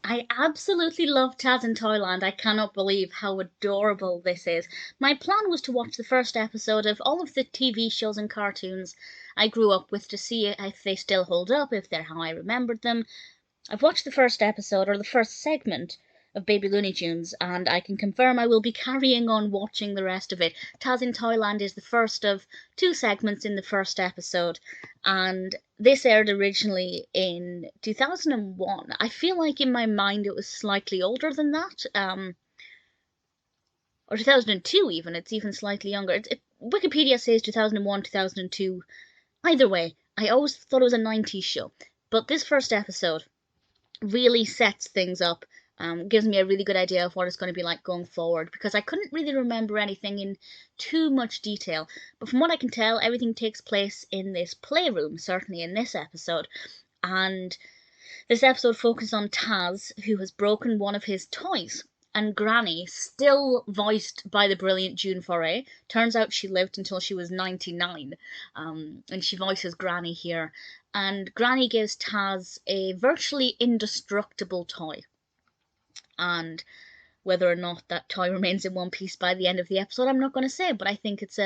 I absolutely love Taz in Toyland. I cannot believe how adorable this is. My plan was to watch the first episode of all of the TV shows and cartoons I grew up with to see if they still hold up, if they're how I remembered them. I've watched the first episode, or the first segment, of Baby Looney Tunes, and I can confirm I will be carrying on watching the rest of it. Taz in Toyland is the first of two segments in the first episode, and this aired originally in 2001. I feel like in my mind it was slightly older than that, or 2002 even. It's even slightly younger. Wikipedia says 2001, 2002. Either way, I always thought it was a 90s show. But this first episode really sets things up, gives me a really good idea of what it's going to be like going forward, because I couldn't really remember anything in too much detail. But from what I can tell, everything takes place in this playroom, certainly in this episode. And this episode focuses on Taz, who has broken one of his toys. And Granny, still voiced by the brilliant June Foray, turns out she lived until she was 99, and she voices Granny here. And Granny gives Taz a virtually indestructible toy. And whether or not that toy remains in one piece by the end of the episode, I'm not going to say, but I think it's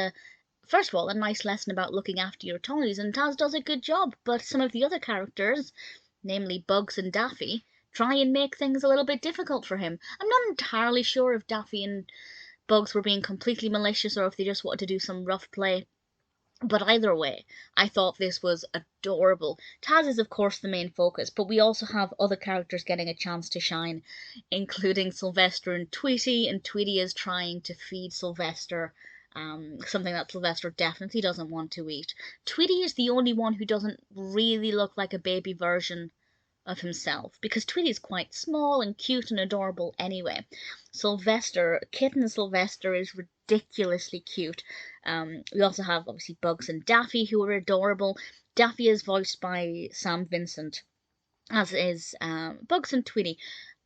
first of all, a nice lesson about looking after your toys, and Taz does a good job, but some of the other characters, namely Bugs and Daffy, try and make things a little bit difficult for him. I'm not entirely sure if Daffy and Bugs were being completely malicious or if they just wanted to do some rough play. But either way, I thought this was adorable. Taz is, of course, the main focus, but we also have other characters getting a chance to shine, including Sylvester and Tweety, and Tweety is trying to feed Sylvester something that Sylvester definitely doesn't want to eat. Tweety is the only one who doesn't really look like a baby version of himself, because Tweety's quite small and cute and adorable anyway. Kitten Sylvester is ridiculously cute. We also have obviously Bugs and Daffy, who are adorable. Daffy is voiced by Sam Vincent, as is Bugs and Tweety,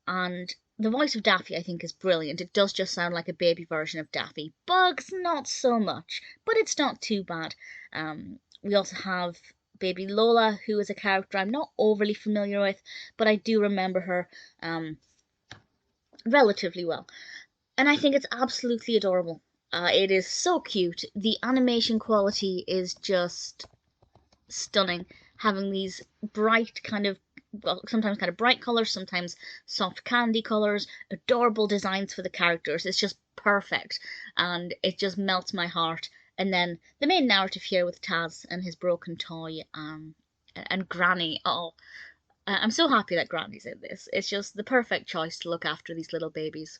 and the voice of Daffy I think is brilliant. It does just sound like a baby version of Daffy. Bugs, not so much, but it's not too bad. We also have baby Lola, who is a character I'm not overly familiar with, but I do remember her relatively well. And I think it's absolutely adorable. It is so cute. The animation quality is just stunning, having these bright sometimes kind of bright colours, sometimes soft candy colours, adorable designs for the characters. It's just perfect, and it just melts my heart. And then the main narrative here with Taz and his broken toy, and Granny. Oh, I'm so happy that Granny's in this. It's just the perfect choice to look after these little babies.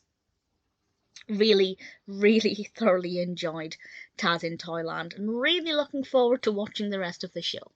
Really, really thoroughly enjoyed Taz in Toyland, and really looking forward to watching the rest of the show.